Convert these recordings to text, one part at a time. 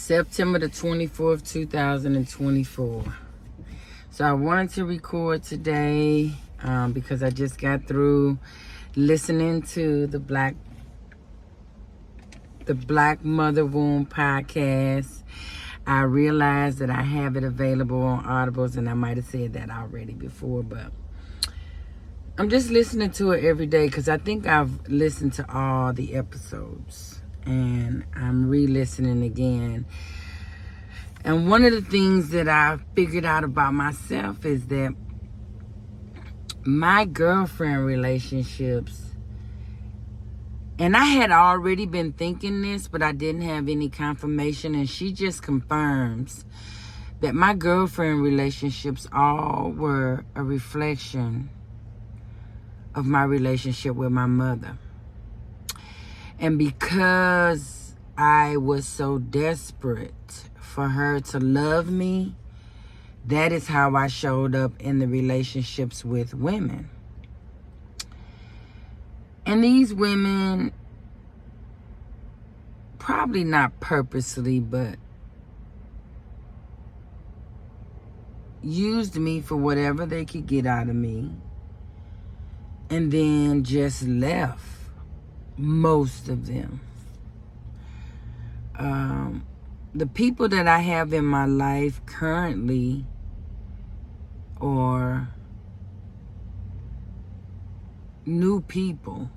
September the 24th, 2024. So I wanted to record today because I just got through listening to the Black Mother Womb podcast. I realized that I have it available on Audibles, and I might have said that already before, but I'm just listening to it every day because I think I've listened to all the episodes, and I'm re-listening again. And one of the things that I figured out about myself is that my girlfriend relationships, and I had already been thinking this, but I didn't have any confirmation, and she just confirms that my girlfriend relationships all were a reflection of my relationship with my mother. And because I was so desperate for her to love me, that is how I showed up in the relationships with women. And these women, probably not purposely, but used me for whatever they could get out of me, and then just left. Most of them. The people that I have in my life currently are new people.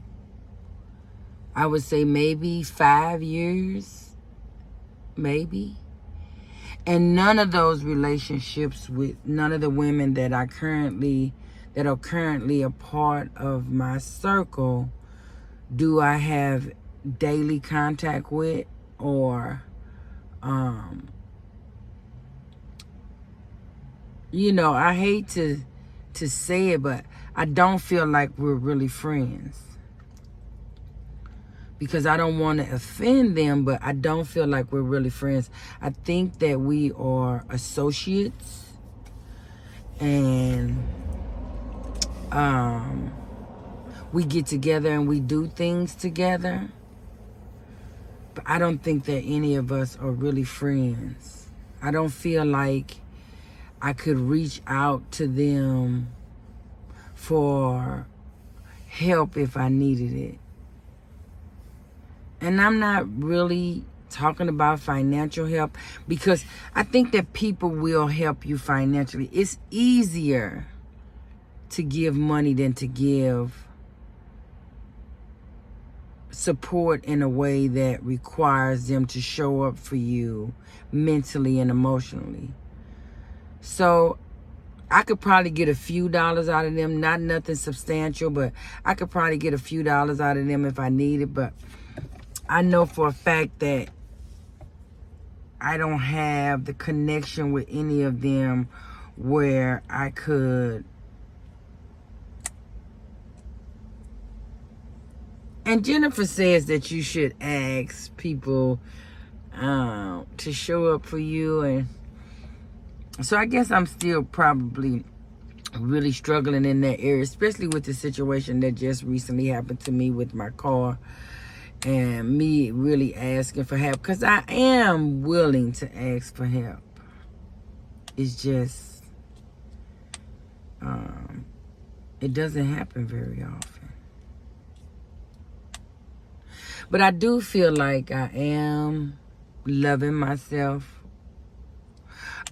I would say maybe 5 years, maybe. And none of those relationships with none of the women that are currently a part of my circle do I have daily contact with, or I hate to say it, but I don't feel like we're really friends. Because I don't want to offend them, but I don't feel like we're really friends. I think that we are associates, and we get together and we do things together. But I don't think that any of us are really friends. I don't feel like I could reach out to them for help if I needed it. And I'm not really talking about financial help, because I think that people will help you financially. It's easier to give money than to give support in a way that requires them to show up for you mentally and emotionally. So I could probably get a few dollars out of them, not nothing substantial, but I could probably get a few dollars out of them if I need it. But I know for a fact that I don't have the connection with any of them where I could. And Jennifer says that you should ask people to show up for you. And so I guess I'm still probably really struggling in that area, especially with the situation that just recently happened to me with my car, and me really asking for help, because I am willing to ask for help. It's just, it doesn't happen very often. But I do feel like I am loving myself,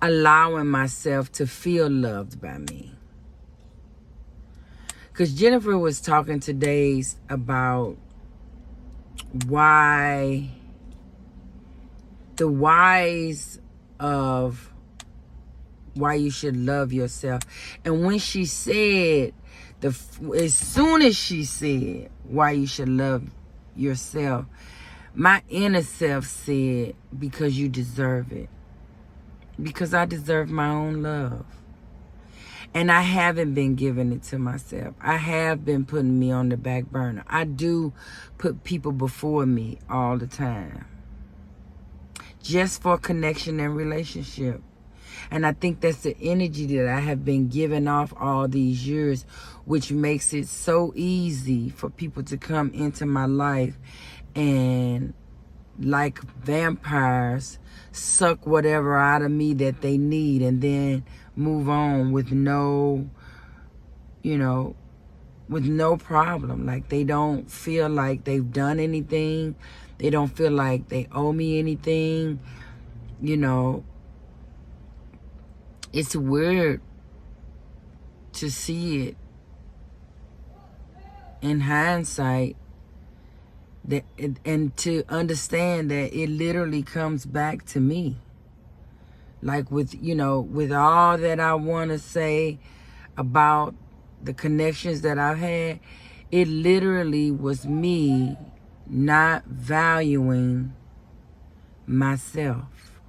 allowing myself to feel loved by me. Because Jennifer was talking today about the whys of why you should love yourself. And when she said, as soon as she said why you should love yourself, my inner self said, because you deserve it. Because I deserve my own love. And I haven't been giving it to myself. I have been putting me on the back burner. I do put people before me all the time, just for connection and relationship. And I think that's the energy that I have been giving off all these years, which makes it so easy for people to come into my life and like vampires, suck whatever out of me that they need and then move on with no, with no problem. Like, they don't feel like they've done anything. They don't feel like they owe me anything. It's weird to see it in hindsight, and to understand that it literally comes back to me. Like, with all that I want to say about the connections that I've had, it literally was me not valuing myself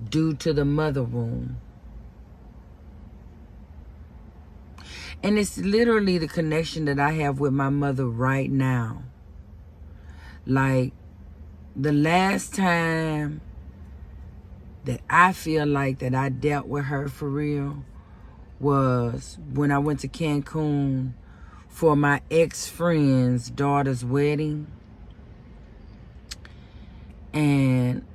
due to the mother wound. And it's literally the connection that I have with my mother right now. Like, the last time that I feel like that I dealt with her for real was when I went to Cancun for my ex-friend's daughter's wedding. And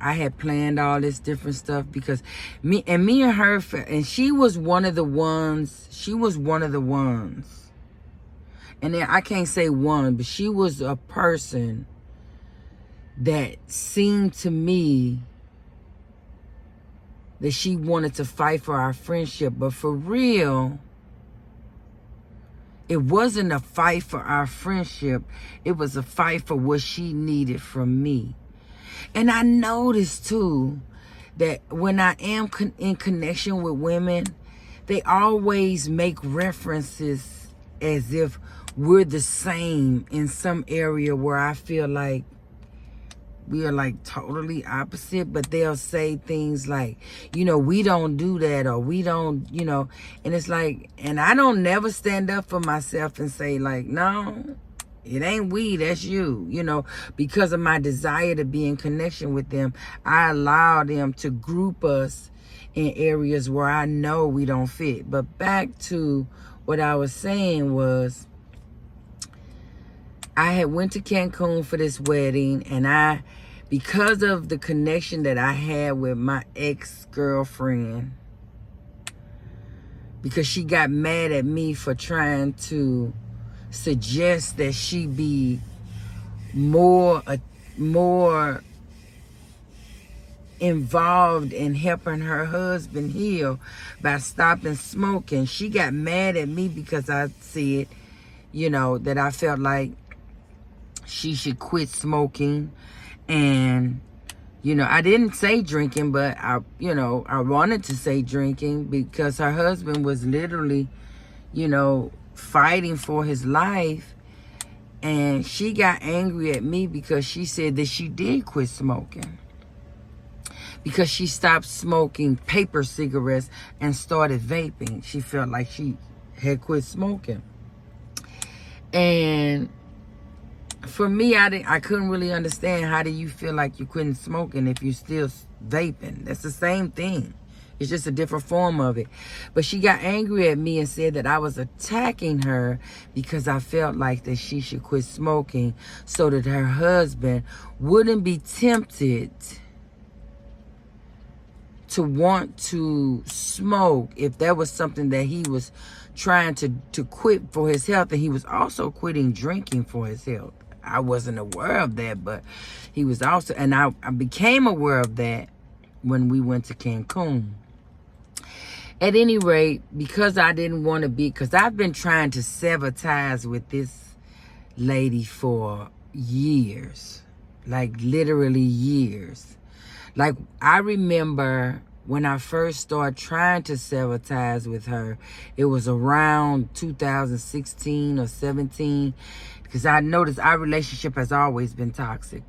I had planned all this different stuff because me and her, and she was one of the ones, and then I can't say one, but she was a person that seemed to me that she wanted to fight for our friendship. But for real, it wasn't a fight for our friendship. It was a fight for what she needed from me. And I noticed too that when I am in connection with women, they always make references as if we're the same in some area where I feel like we are like totally opposite. But they'll say things like, we don't do that, or we don't, and it's like, and I don't never stand up for myself and say like, no, it ain't we, that's you. Because of my desire to be in connection with them, I allow them to group us in areas where I know we don't fit. But back to what I was saying was, I had went to Cancun for this wedding, and because of the connection that I had with my ex-girlfriend, because she got mad at me for trying to suggest that she be more involved in helping her husband heal by stopping smoking. She got mad at me because I said, that I felt like she should quit smoking. And I didn't say drinking, but I wanted to say drinking, because her husband was literally fighting for his life. And she got angry at me because she said that she did quit smoking, because she stopped smoking paper cigarettes and started vaping. She felt like she had quit smoking. And for me, I couldn't really understand, how do you feel like you quitting smoking if you still vaping? That's the same thing. It's just a different form of it. But she got angry at me and said that I was attacking her because I felt like that she should quit smoking so that her husband wouldn't be tempted to want to smoke if that was something that he was trying to quit for his health. And he was also quitting drinking for his health. I wasn't aware of that, but he was also, and I became aware of that when we went to Cancun. At any rate, because I didn't want to because I've been trying to sever ties with this lady for years, like literally years. Like, I remember when I first started trying to sever ties with her, it was around 2016 or 17, because I noticed our relationship has always been toxic.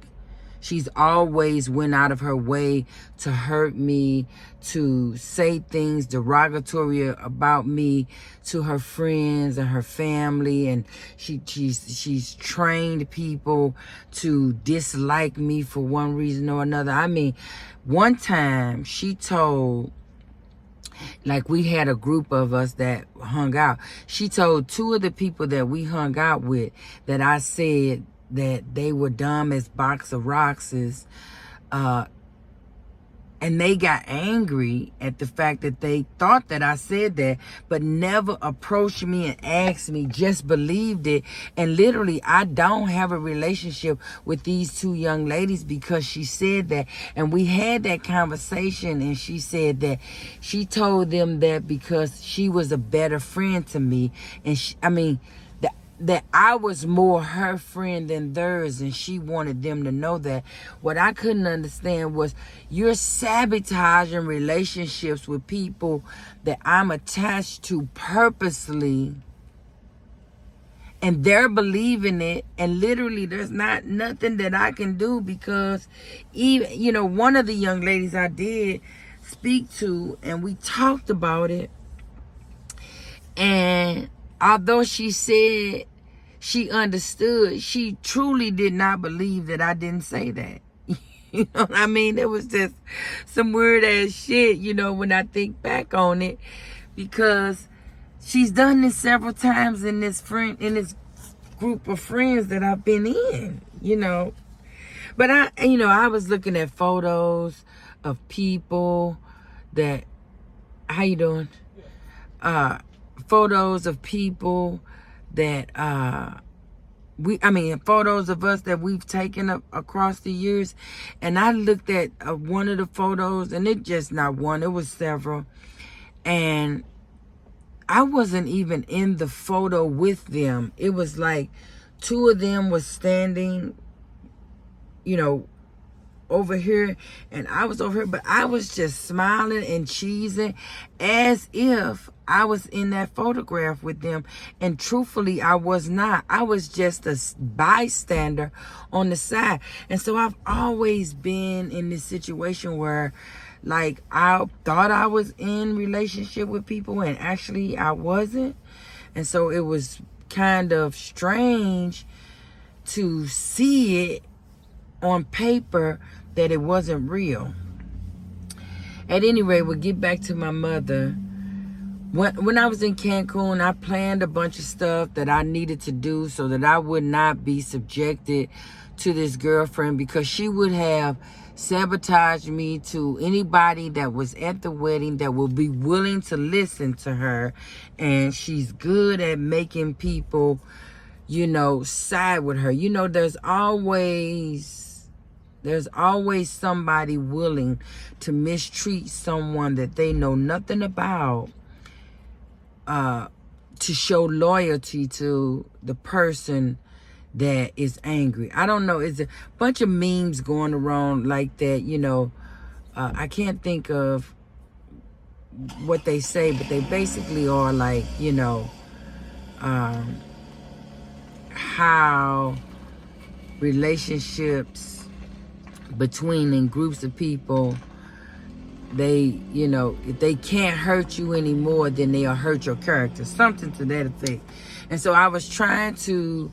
She's always went out of her way to hurt me, to say things derogatory about me to her friends and her family, and she's trained people to dislike me for one reason or another. I mean, one time she told Like, we had a group of us that hung out. She told 2 of the people that we hung out with that I said that they were dumb as box of rocks, and they got angry at the fact that they thought that I said that, but never approached me and asked me, just believed it. And literally, I don't have a relationship with these 2 young ladies because she said that. And we had that conversation, and she said that she told them that because she was a better friend to me. And that I was more her friend than theirs, and she wanted them to know that. What I couldn't understand was, you're sabotaging relationships with people that I'm attached to purposely, and they're believing it, and literally there's not nothing that I can do, because even, one of the young ladies I did speak to, and we talked about it, and although she said she understood, she truly did not believe that I didn't say that. You know what I mean? It was just some weird ass shit, when I think back on it, because she's done this several times in this group of friends that I've been in, But I was looking at photos of people that, how you doing? Photos of people that photos of us that we've taken up across the years, and I looked at one of the photos, and it just not one, it was several, and I wasn't even in the photo with them. It was like 2 of them was standing, over here, and I was over here, but I was just smiling and cheesing as if I was in that photograph with them. And truthfully, I was not. I was just a bystander on the side. And so I've always been in this situation where, like, I thought I was in relationship with people, and actually I wasn't. And so it was kind of strange to see it on paper that it wasn't real. At any rate, we'll get back to my mother. When I was in Cancun, I planned a bunch of stuff that I needed to do so that I would not be subjected to this girlfriend, because she would have sabotaged me to anybody that was at the wedding that will be willing to listen to her. And she's good at making people, side with her. There's always somebody willing to mistreat someone that they know nothing about, to show loyalty to the person that is angry. I don't know. It's a bunch of memes going around like that, I can't think of what they say, but they basically are like, how relationships between groups of people, they, if they can't hurt you anymore, then they'll hurt your character, something to that effect. And so I was trying to,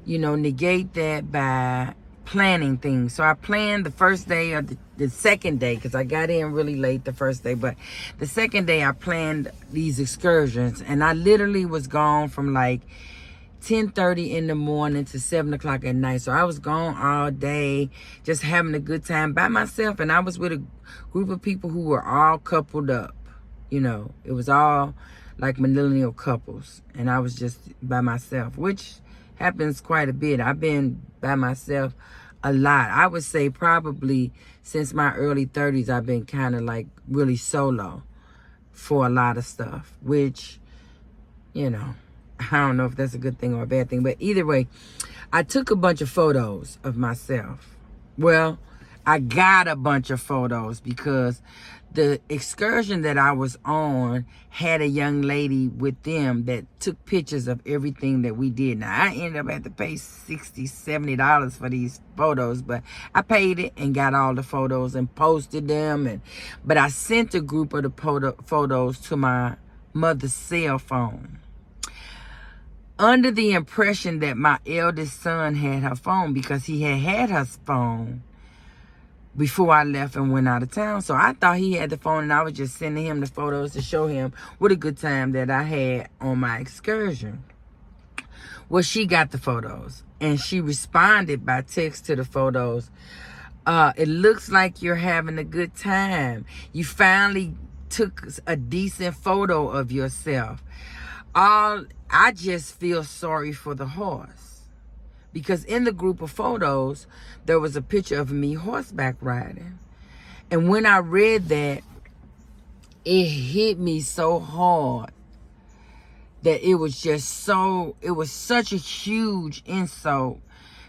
negate that by planning things. So I planned the first day, or the second day, because I got in really late the first day, but the second day I planned these excursions, and I literally was gone from like 10:30 in the morning to 7 o'clock at night. So I was gone all day, just having a good time by myself. And I was with a group of people who were all coupled up. It was all like millennial couples. And I was just by myself, which happens quite a bit. I've been by myself a lot. I would say probably since my early 30s, I've been kind of like really solo for a lot of stuff, which, I don't know if that's a good thing or a bad thing, but either way, I took a bunch of photos of myself. Well, I got a bunch of photos because the excursion that I was on had a young lady with them that took pictures of everything that we did. Now, I ended up having to pay $60, $70 for these photos, but I paid it and got all the photos and posted them. But I sent a group of the photos to my mother's cell phone, under the impression that my eldest son had her phone, because he had her phone before I left and went out of town. So I thought he had the phone, and I was just sending him the photos to show him what a good time that I had on my excursion. Well, she got the photos, and she responded by text to the photos. It looks like you're having a good time. You finally took a decent photo of yourself. I just feel sorry for the horse, because in the group of photos, there was a picture of me horseback riding. And when I read that, it hit me so hard that it was such a huge insult,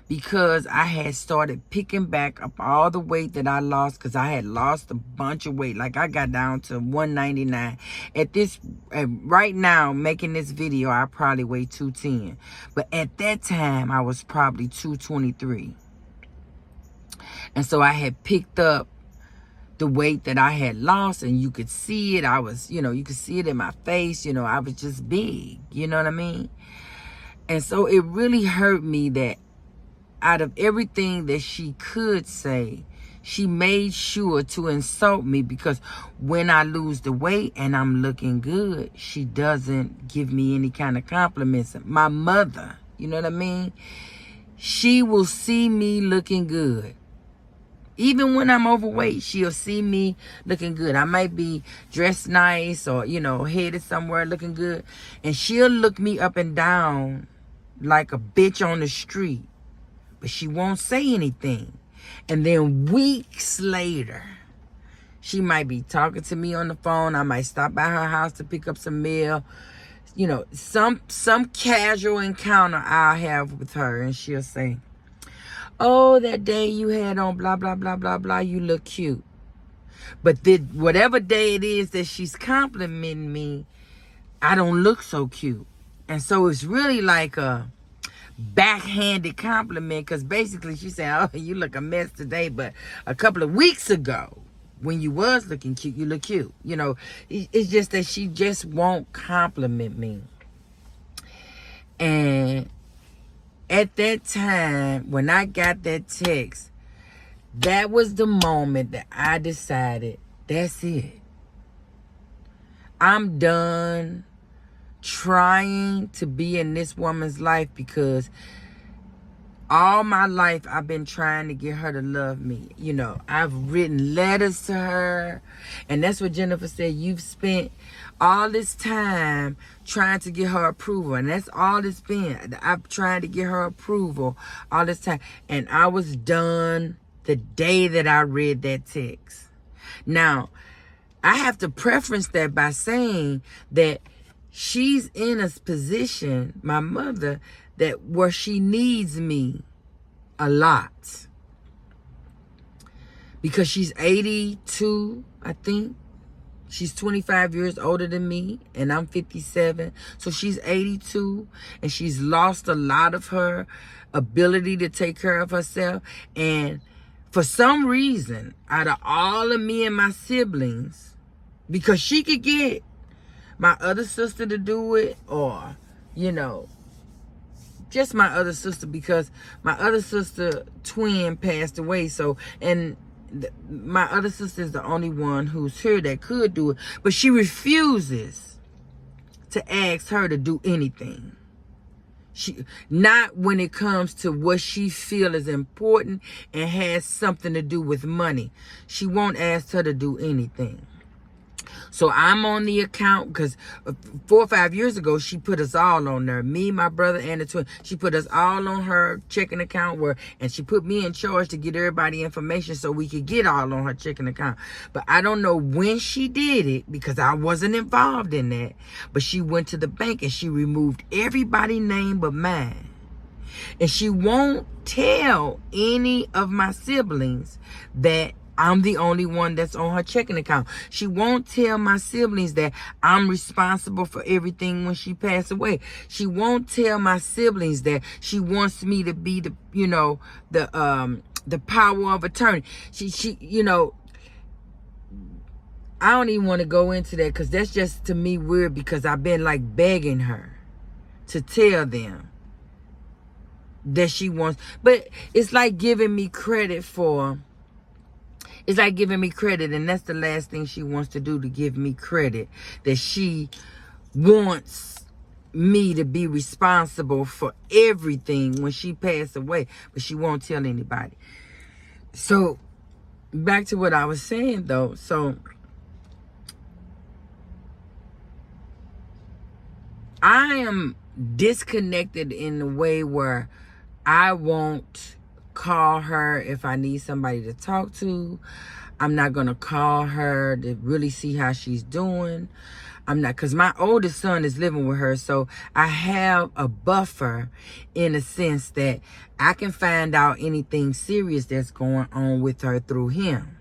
because I had started picking back up all the weight that I lost, because I had lost a bunch of weight. Like, I got down to 199. Right now, making this video, I probably weigh 210. But at that time, I was probably 223. And so I had picked up the weight that I had lost, and you could see it. I was, you could see it in my face. I was just big. You know what I mean? And so it really hurt me that out of everything that she could say, she made sure to insult me, because when I lose the weight and I'm looking good, she doesn't give me any kind of compliments. My mother, you know what I mean? She will see me looking good. Even when I'm overweight, she'll see me looking good. I might be dressed nice or, headed somewhere looking good, and she'll look me up and down like a bitch on the street. But she won't say anything. And then weeks later, she might be talking to me on the phone. I might stop by her house to pick up some mail. Some casual encounter I'll have with her, and she'll say, "Oh, that day you had on blah, blah, blah, blah, blah, you look cute." But whatever day it is that she's complimenting me, I don't look so cute. And so it's really like a backhanded compliment, because basically she said, "Oh, you look a mess today, but a couple of weeks ago when you was looking cute, you look cute." It's just that she just won't compliment me. And at that time, when I got that text, that was the moment that I decided, that's it. I'm done trying to be in this woman's life, because all my life I've been trying to get her to love me. I've written letters to her, and that's what Jennifer said. You've spent all this time trying to get her approval, and that's all it's been. I've tried to get her approval all this time, and I was done the day that I read that text. Now, I have to preference that by saying that she's in a position, my mother, that where she needs me a lot, because she's 82, I think. She's 25 years older than me, and I'm 57. So she's 82, and she's lost a lot of her ability to take care of herself. And for some reason, out of all of me and my siblings, because she could get my other sister to do it, or, just my other sister, because my other sister twin passed away. So, and my other sister is the only one who's here that could do it, but she refuses to ask her to do anything. Not when it comes to what she feels is important and has something to do with money. She won't ask her to do anything. So I'm on the account, because 4 or 5 years ago, she put us all on there. Me, my brother, and the twin. She put us all on her checking account, and she put me in charge to get everybody information so we could get all on her checking account. But I don't know when she did it, because I wasn't involved in that. But she went to the bank and she removed everybody's name but mine. And she won't tell any of my siblings that I'm the only one that's on her checking account. She won't tell my siblings that I'm responsible for everything when she passed away. She won't tell my siblings that she wants me to be the power of attorney. She I don't even want to go into that, because that's just, to me, weird, because I've been like begging her to tell them that she wants. But it's like giving me credit for It's like giving me credit, and that's the last thing she wants to do, to give me credit. That she wants me to be responsible for everything when she passed away, but she won't tell anybody. So, back to what I was saying, though. So, I am disconnected in the way where I won't call her if I need somebody to talk to. I'm not going to call her to really see how she's doing. I'm not, because my oldest son is living with her, so I have a buffer in a sense that I can find out anything serious that's going on with her through him.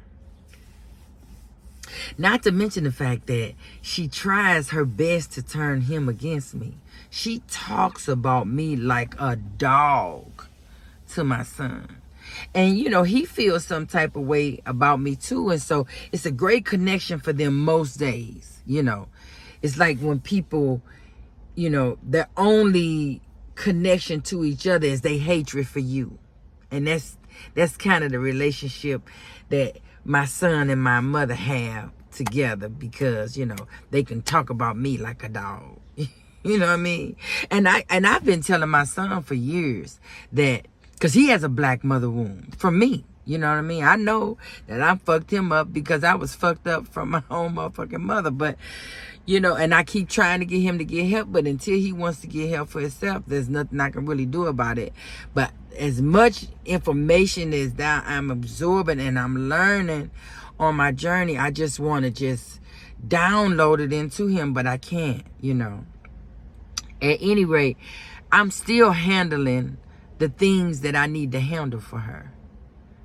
Not to mention the fact that she tries her best to turn him against me. She talks about me like a dog to my son. And, you know, he feels some type of way about me too. And so it's a great connection for them most days, you know. It's like when people, you know, their only connection to each other is their hatred for you. And that's kind of the relationship that my son and my mother have together, because, you know, they can talk about me like a dog. You know what I mean? And I've been telling my son for years that, because he has a black mother wound from me. You know what I mean? I know that I fucked him up because I was fucked up from my own motherfucking mother. But, you know, and I keep trying to get him to get help. But until he wants to get help for himself, there's nothing I can really do about it. But as much information as that I'm absorbing and I'm learning on my journey, I just want to just download it into him. But I can't, you know. At any rate, I'm still handling the things that I need to handle for her.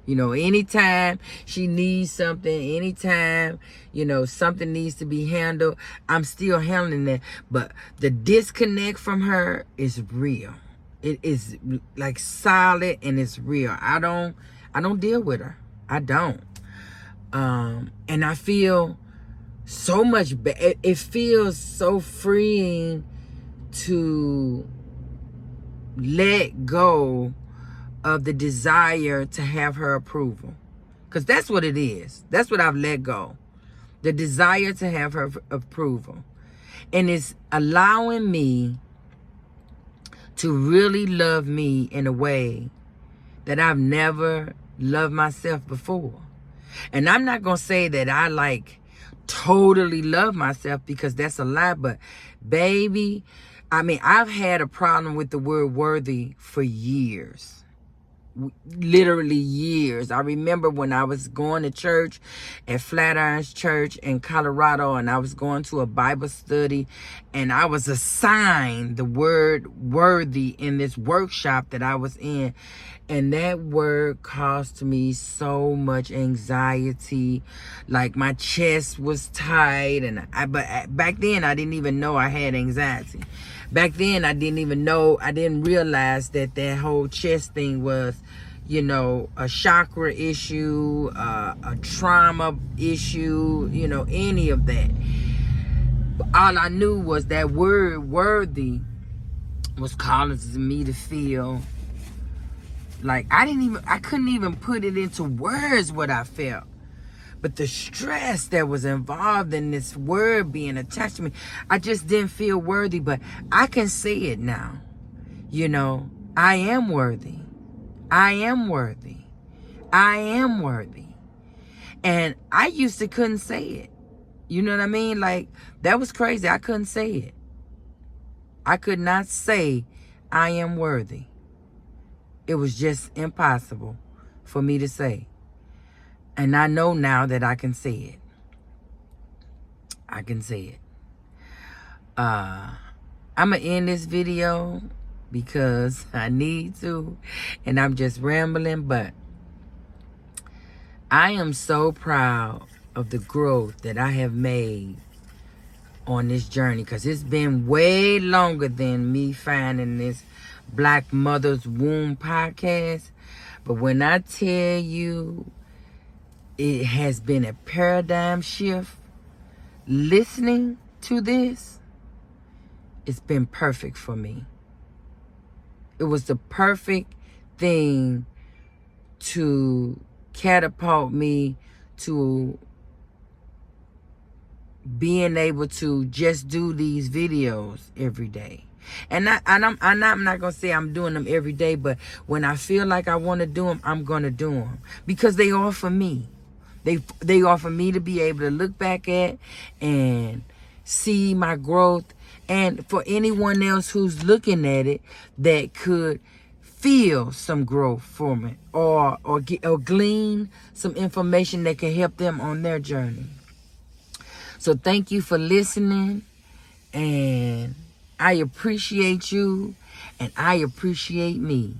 You know, anytime she needs something, anytime, you know, something needs to be handled, I'm still handling that. But the disconnect from her is real. It is like solid, and it's real. I don't deal with her. I don't. And I feel so much it feels so freeing to let go of the desire to have her approval, because that's what it is. That's what I've let go, the desire to have her approval. And it's allowing me to really love me in a way that I've never loved myself before. And I'm not gonna say that I like totally love myself, because that's a lie. But baby, I mean, I've had a problem with the word worthy for years. Literally years. I remember when I was going to church at Flatirons Church in Colorado, and I was going to a Bible study, and I was assigned the word worthy in this workshop that I was in. And that word caused me so much anxiety. Like my chest was tight, and but back then I didn't even know I had anxiety. Back then I didn't realize that whole chest thing was, you know, a chakra issue, a trauma issue, you know, any of that. But all I knew was that word worthy was causing me to feel like I couldn't even put it into words what I felt. But the stress that was involved in this word being attached to me, I just didn't feel worthy. But I can say it now. You know, I am worthy. I am worthy. I am worthy. And I used to couldn't say it. You know what I mean? Like, that was crazy. I couldn't say it. I could not say I am worthy. It was just impossible for me to say. And I know now that I can say it. I can say it. I'm going to end this video because I need to. And I'm just rambling. But I am so proud of the growth that I have made on this journey. Because it's been way longer than me finding this Black Mother's Womb podcast. But when I tell you, it has been a paradigm shift. Listening to this, it's been perfect for me. It was the perfect thing to catapult me to being able to just do these videos every day. And I'm not going to say I'm doing them every day, but when I feel like I want to do them, I'm going to do them because they are for me. They are for me to be able to look back at and see my growth, and for anyone else who's looking at it that could feel some growth from it, or glean some information that can help them on their journey. So thank you for listening, and I appreciate you, and I appreciate me.